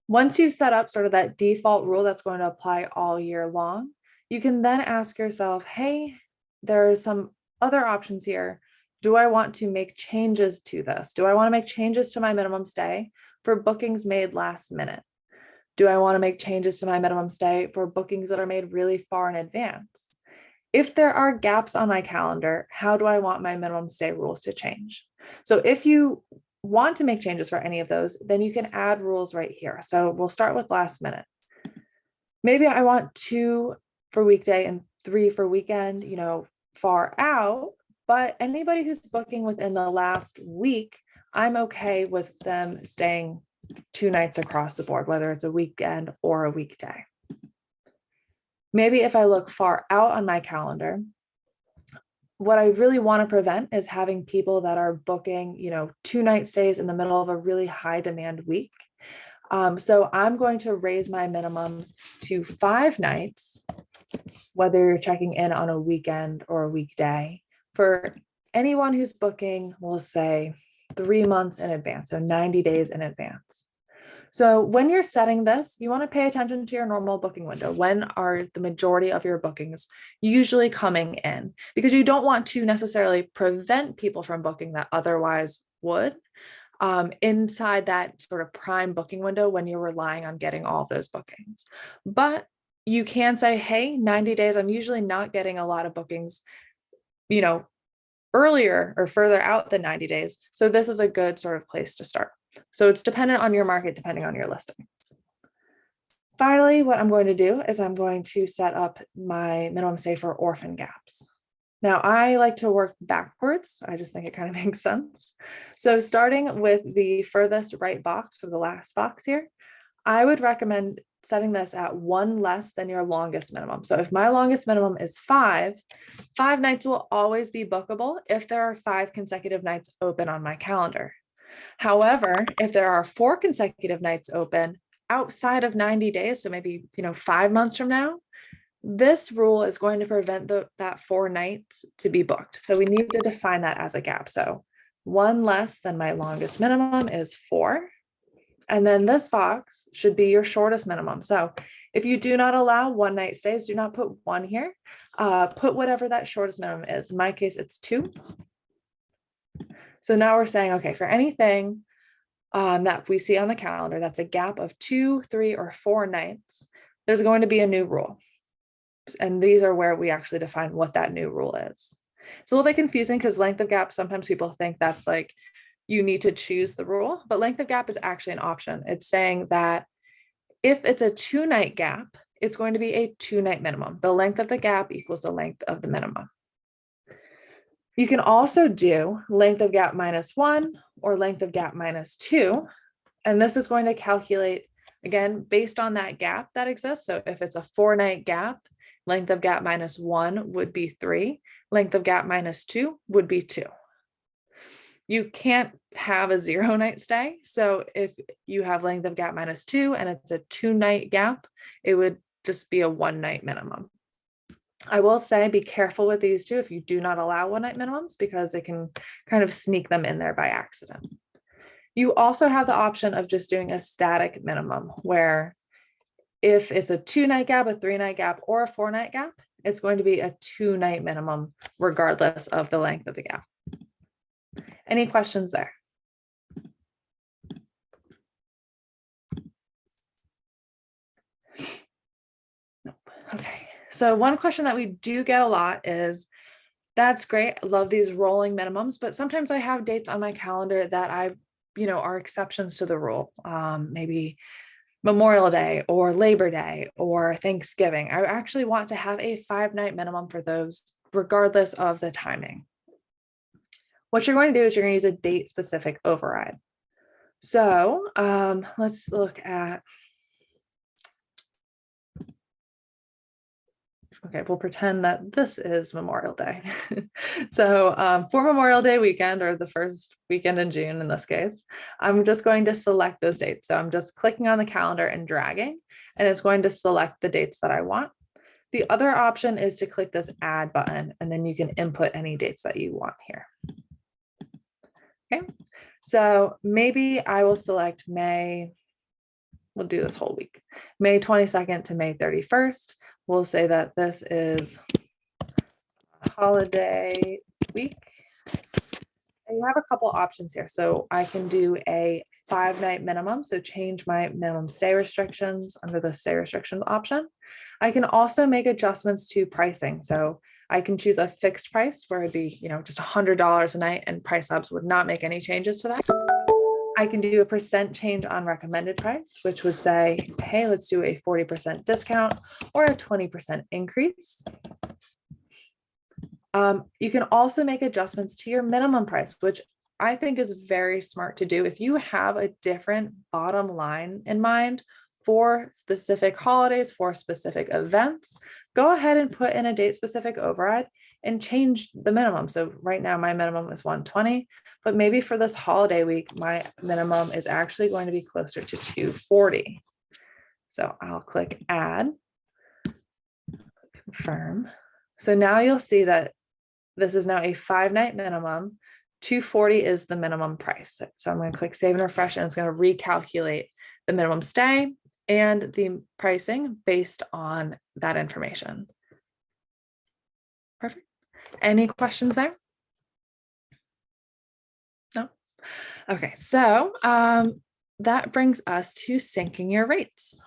Once you've set up sort of that default rule that's going to apply all year long, you can then ask yourself, hey, there are some other options here. Do I want to make changes to this? Do I want to make changes to my minimum stay for bookings made last minute? Do I want to make changes to my minimum stay for bookings that are made really far in advance? If there are gaps on my calendar, how do I want my minimum stay rules to change? So if you want to make changes for any of those, then you can add rules right here. So we'll start with last minute. Maybe I want 2 for weekday and 3 for weekend, far out, but anybody who's booking within the last week, I'm okay with them staying 2 nights across the board, whether it's a weekend or a weekday. Maybe if I look far out on my calendar, what I really want to prevent is having people that are booking, 2-night stays in the middle of a really high demand week. So I'm going to raise my minimum to 5 nights, whether you're checking in on a weekend or a weekday, for anyone who's booking, we'll say 3 months in advance, so 90 days in advance. So when you're setting this, you want to pay attention to your normal booking window. When are the majority of your bookings usually coming in? Because you don't want to necessarily prevent people from booking that otherwise would inside that sort of prime booking window when you're relying on getting all of those bookings. But you can say, hey, 90 days, I'm usually not getting a lot of bookings, earlier or further out than 90 days. So this is a good sort of place to start. So it's dependent on your market, depending on your listings. Finally, what I'm going to do is I'm going to set up my minimum stay for orphan gaps. Now, I like to work backwards. I just think it kind of makes sense. So starting with the furthest right box for the last box here, I would recommend setting this at 1 less than your longest minimum. So if my longest minimum is 5 nights will always be bookable if there are 5 consecutive nights open on my calendar. However, if there are 4 consecutive nights open outside of 90 days, so maybe 5 months from now, this rule is going to prevent that 4 nights to be booked. So we need to define that as a gap. So 1 less than my longest minimum is 4. And then this box should be your shortest minimum. So if you do not allow 1-night stays, do not put 1 here. Put whatever that shortest minimum is. In my case, it's 2. So now we're saying, okay, for anything that we see on the calendar, that's a gap of 2, 3, or 4 nights, there's going to be a new rule. And these are where we actually define what that new rule is. It's a little bit confusing because length of gap, sometimes people think that's like, you need to choose the rule, but length of gap is actually an option. It's saying that if it's a 2-night gap, it's going to be a 2-night minimum. The length of the gap equals the length of the minimum. You can also do length of gap -1 or length of gap -2. And this is going to calculate, again, based on that gap that exists. So if it's a 4-night gap, length of gap -1 would be 3. Length of gap -2 would be 2. You can't have a 0-night stay. So if you have length of gap -2 and it's a 2-night gap, it would just be a 1-night minimum. I will say be careful with these two if you do not allow 1-night minimums, because it can kind of sneak them in there by accident. You also have the option of just doing a static minimum, where if it's a 2-night gap, a 3-night gap, or a 4-night gap, it's going to be a 2-night minimum regardless of the length of the gap. Any questions there? Okay, so one question that we do get a lot is, that's great, I love these rolling minimums, but sometimes I have dates on my calendar that I are exceptions to the rule. Maybe Memorial Day or Labor Day or Thanksgiving. I actually want to have a 5-night minimum for those, regardless of the timing. What you're going to do is you're going to use a date specific override. So let's look at, okay, we'll pretend that this is Memorial Day. So for Memorial Day weekend, or the first weekend in June in this case, I'm just going to select those dates. So I'm just clicking on the calendar and dragging, and it's going to select the dates that I want. The other option is to click this add button, and then you can input any dates that you want here. Okay, so maybe I will select May, we'll do this whole week, May 22nd to May 31st. We'll say that this is a holiday week. And you have a couple options here. So I can do a 5-night minimum, so change my minimum stay restrictions under the stay restrictions option. I can also make adjustments to pricing. So I can choose a fixed price where it'd be, just $100 a night, and PriceLabs would not make any changes to that. I can do a % change on recommended price, which would say, hey, let's do a 40% discount or a 20% increase. You can also make adjustments to your minimum price, which I think is very smart to do. If you have a different bottom line in mind for specific holidays, for specific events, go ahead and put in a date specific override and change the minimum. So right now my minimum is 120, but maybe for this holiday week, my minimum is actually going to be closer to 240. So I'll click add, confirm. So now you'll see that this is now a 5-night minimum. 240 is the minimum price. So I'm going to click save and refresh, and it's going to recalculate the minimum stay and the pricing based on that information. Perfect. Any questions there? No? Okay, so that brings us to syncing your rates.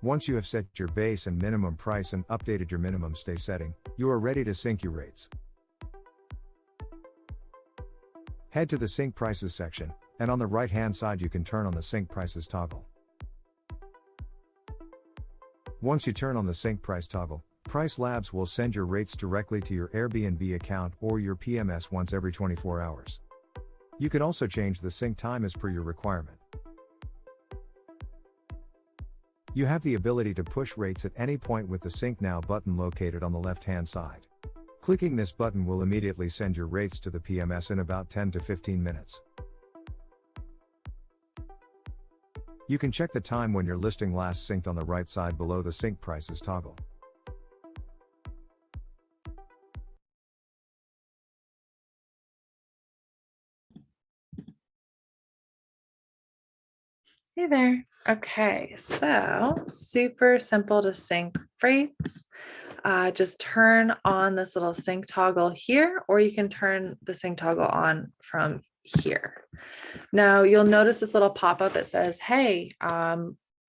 Once you have set your base and minimum price and updated your minimum stay setting, you are ready to sync your rates. Head to the Sync Prices section, and on the right-hand side you can turn on the Sync Prices toggle. Once you turn on the Sync Price toggle, PriceLabs will send your rates directly to your Airbnb account or your PMS once every 24 hours. You can also change the sync time as per your requirement. You have the ability to push rates at any point with the Sync Now button located on the left-hand side. Clicking this button will immediately send your rates to the PMS in about 10 to 15 minutes. You can check the time when your listing last synced on the right side below the Sync Prices toggle. Hey there. Okay, so super simple to sync rates. Just turn on this little sync toggle here, or you can turn the sync toggle on from here. Now you'll notice this little pop-up that says, hey,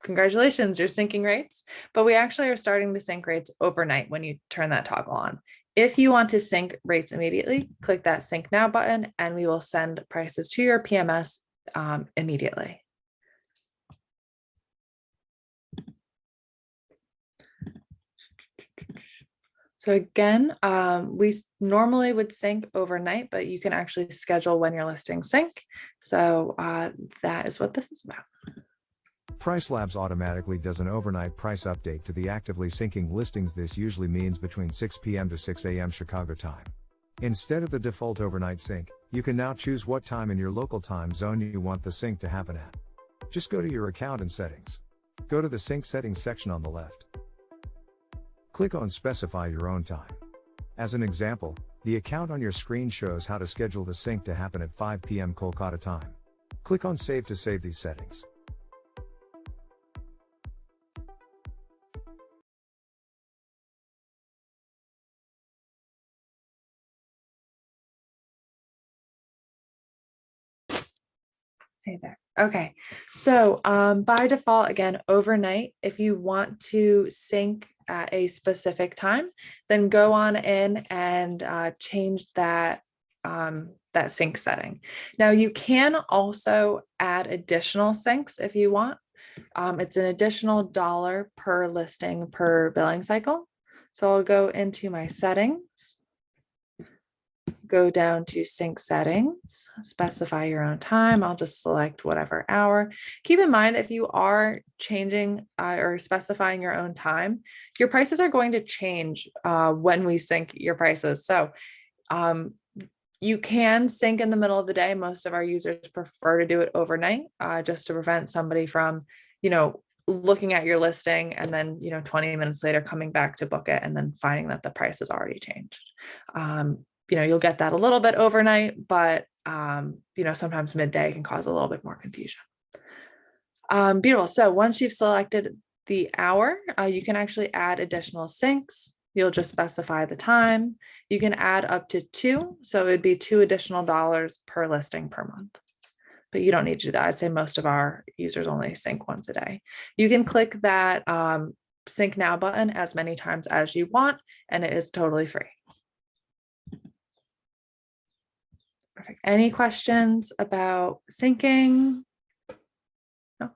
congratulations, you're syncing rates, but we actually are starting to sync rates overnight when you turn that toggle on. If you want to sync rates immediately, click that Sync Now button, and we will send prices to your PMS immediately. So again, we normally would sync overnight, but you can actually schedule when your listings sync. So that is what this is about. PriceLabs automatically does an overnight price update to the actively syncing listings. This usually means between 6 p.m. to 6 a.m. Chicago time. Instead of the default overnight sync, you can now choose what time in your local time zone you want the sync to happen at. Just go to your account and settings. Go to the sync settings section on the left. Click on Specify your own time. As an example, the account on your screen shows how to schedule the sync to happen at 5 p.m. Kolkata time. Click on Save to save these settings. Hey there. Okay. So by default, again, overnight, if you want to sync at a specific time, then go on in and change that that sync setting. Now you can also add additional syncs if you want. It's an additional $1 per listing per billing cycle. So I'll go into my settings, go down to sync settings, specify your own time. I'll just select whatever hour. Keep in mind, if you are changing or specifying your own time, your prices are going to change when we sync your prices. So you can sync in the middle of the day. Most of our users prefer to do it overnight, just to prevent somebody from, looking at your listing and then, 20 minutes later coming back to book it and then finding that the price has already changed. You'll get that a little bit overnight, but sometimes midday can cause a little bit more confusion. Beautiful. So once you've selected the hour, you can actually add additional syncs. You'll just specify the time. You can add up to 2. So it would be $2 additional per listing per month. But you don't need to do that. I'd say most of our users only sync once a day. You can click that sync now button as many times as you want, and it is totally free. Perfect. Any questions about syncing? No.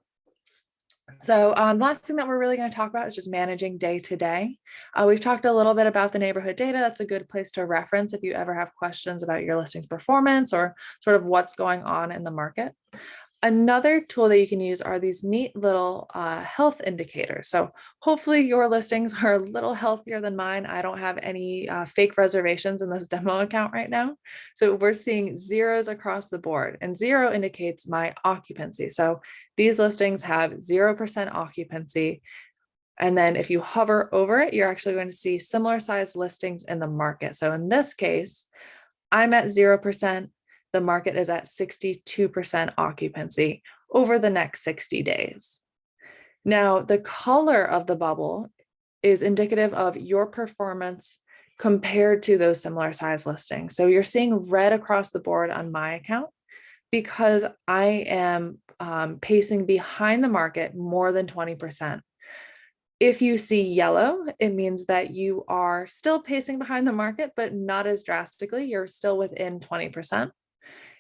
So the last thing that we're really going to talk about is just managing day to day. We've talked a little bit about the neighborhood data. That's a good place to reference if you ever have questions about your listing's performance or sort of what's going on in the market. Another tool that you can use are these neat little health indicators. So hopefully your listings are a little healthier than mine. I don't have any fake reservations in this demo account right now. So we're seeing zeros across the board, and 0 indicates my occupancy. So these listings have 0% occupancy. And then if you hover over it, you're actually going to see similar sized listings in the market. So in this case, I'm at 0%. The market is at 62% occupancy over the next 60 days. Now, the color of the bubble is indicative of your performance compared to those similar size listings. So you're seeing red across the board on my account because I am pacing behind the market more than 20%. If you see yellow, it means that you are still pacing behind the market, but not as drastically. You're still within 20%.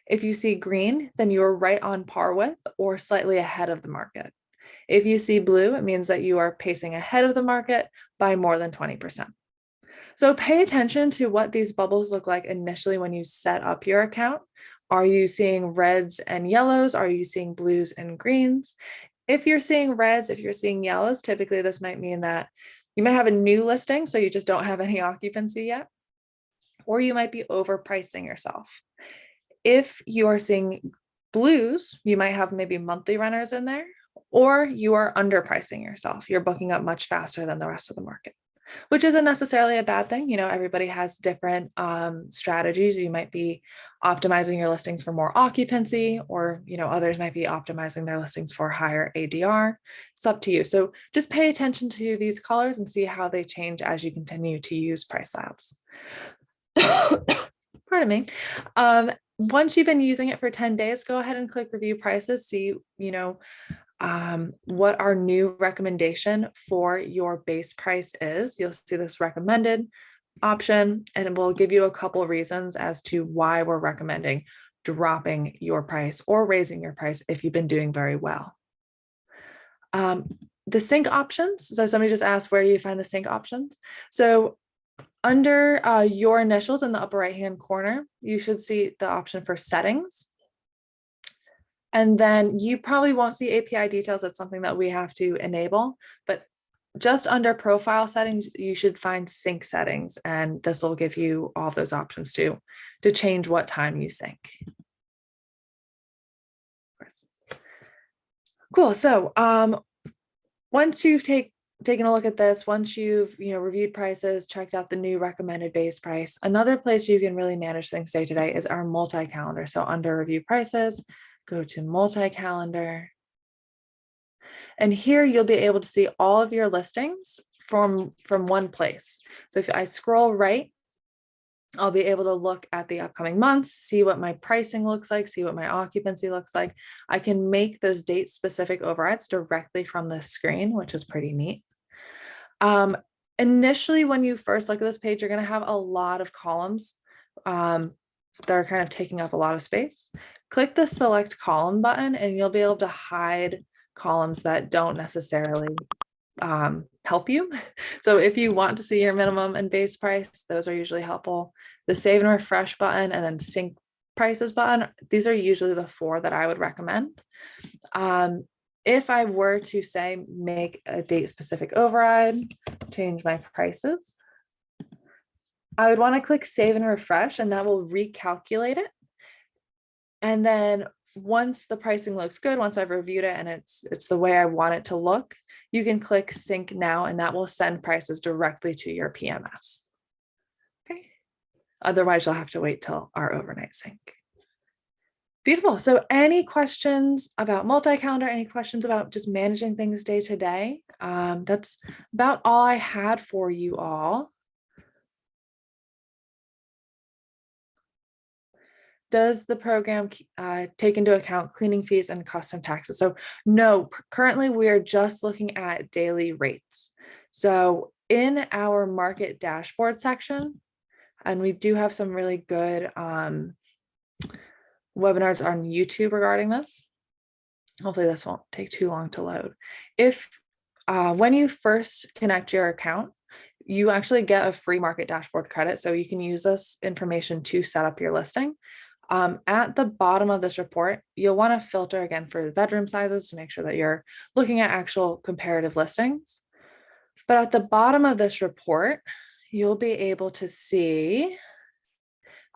If you see green, then you're right on par with or slightly ahead of the market. If you see blue, it means that you are pacing ahead of the market by more than 20%. So pay attention to what these bubbles look like initially when you set up your account. Are you seeing reds and yellows? Are you seeing blues and greens? If you're seeing reds, if you're seeing yellows, typically this might mean that you might have a new listing, so you just don't have any occupancy yet, or you might be overpricing yourself. If you are seeing blues, you might have maybe monthly renters in there, or you are underpricing yourself. You're booking up much faster than the rest of the market, which isn't necessarily a bad thing. Everybody has different strategies. You might be optimizing your listings for more occupancy, or, others might be optimizing their listings for higher ADR. It's up to you. So just pay attention to these colors and see how they change as you continue to use PriceLabs. Pardon me. Once you've been using it for 10 days, go ahead and click review prices, see, what our new recommendation for your base price is. You'll see this recommended option, and it will give you a couple reasons as to why we're recommending dropping your price or raising your price if you've been doing very well. The sync options. So somebody just asked, where do you find the sync options? So under your initials in the upper right-hand corner, you should see the option for settings. And then you probably won't see API details. That's something that we have to enable. But just under profile settings, you should find sync settings. And this will give you all those options too, to change what time you sync. Cool. So once you've taken a look at this, once you've reviewed prices, checked out the new recommended base price, another place you can really manage things day to day is our multi-calendar. So under review prices, go to multi-calendar, and here you'll be able to see all of your listings from one place. So if I scroll right, I'll be able to look at the upcoming months, see what my pricing looks like, see what my occupancy looks like. I can make those date specific overrides directly from this screen, which is pretty neat. Initially, when you first look at this page, you're going to have a lot of columns that are kind of taking up a lot of space. Click the select column button and you'll be able to hide columns that don't necessarily help you. So if you want to see your minimum and base price, those are usually helpful. The save and refresh button and then sync prices button, these are usually the 4 that I would recommend. If I were to say make a date specific override, change my prices, I would want to click save and refresh, and that will recalculate it. And then once the pricing looks good, once I've reviewed it and it's the way I want it to look, you can click sync now, and that will send prices directly to your PMS. Okay. Otherwise, you'll have to wait till our overnight sync. Beautiful. So any questions about multi-calendar, any questions about just managing things day to day? That's about all I had for you all. Does the program take into account cleaning fees and custom taxes? So no, currently we are just looking at daily rates. So in our market dashboard section, and we do have some really good webinars on YouTube regarding this. Hopefully this won't take too long to load. If when you first connect your account, you actually get a free market dashboard credit. So you can use this information to set up your listing. At the bottom of this report, you'll want to filter again for the bedroom sizes to make sure that you're looking at actual comparative listings. But at the bottom of this report, you'll be able to see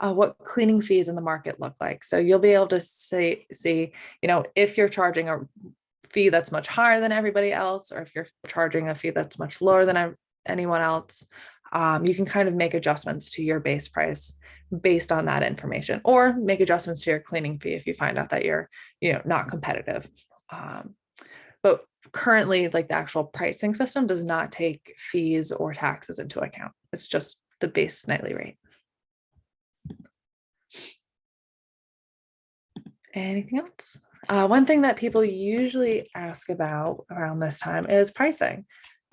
what cleaning fees in the market look like. So you'll be able to see, if you're charging a fee that's much higher than everybody else, or if you're charging a fee that's much lower than anyone else, you can kind of make adjustments to your base price based on that information, or make adjustments to your cleaning fee if you find out that you're, not competitive. But currently, like the actual pricing system does not take fees or taxes into account. It's just the base nightly rate. Anything else? One thing that people usually ask about around this time is pricing.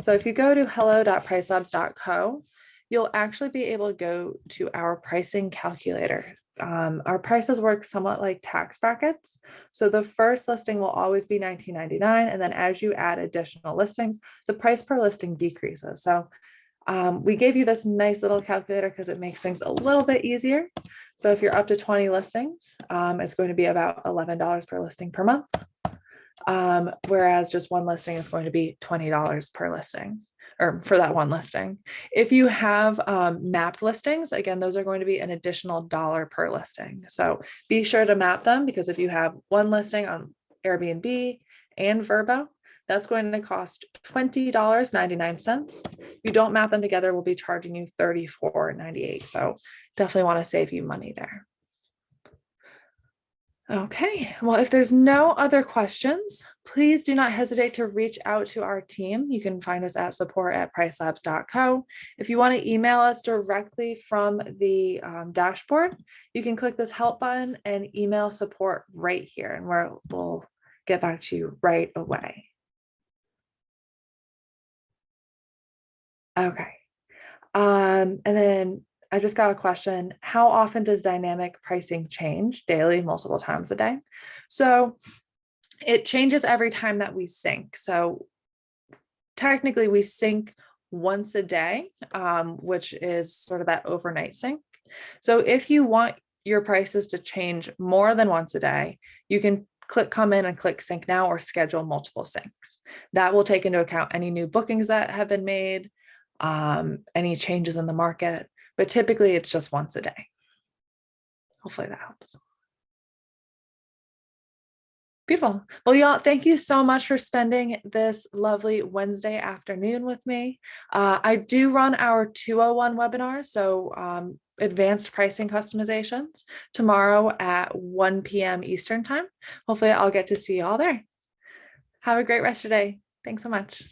So if you go to hello.pricelabs.co, you'll actually be able to go to our pricing calculator. Our prices work somewhat like tax brackets. So the first listing will always be $19.99. And then as you add additional listings, the price per listing decreases. So we gave you this nice little calculator because it makes things a little bit easier. So if you're up to 20 listings, it's going to be about $11 per listing per month. Whereas just one listing is going to be $20 per listing, or for that one listing. If you have mapped listings, again, those are going to be an additional $1 per listing. So be sure to map them, because if you have one listing on Airbnb and Vrbo, that's going to cost $20.99. If you don't map them together, we'll be charging you $34.98. So definitely want to save you money there. Okay, well, if there's no other questions, please do not hesitate to reach out to our team. You can find us at support@pricelabs.co. If you want to email us directly from the dashboard, you can click this help button and email support right here, and we'll get back to you right away. Okay, and then I just got a question. How often does dynamic pricing change? Daily, multiple times a day? So it changes every time that we sync. So technically we sync once a day, which is sort of that overnight sync. So if you want your prices to change more than once a day, you can come in and click sync now, or schedule multiple syncs. That will take into account any new bookings that have been made, any changes in the market. But typically it's just once a day. Hopefully that helps. Beautiful. Well, y'all, thank you so much for spending this lovely Wednesday afternoon with me. I do run our 201 webinar, so advanced pricing customizations, tomorrow at 1 p.m. Eastern time. Hopefully I'll get to see you all there. Have a great rest of your day. Thanks so much.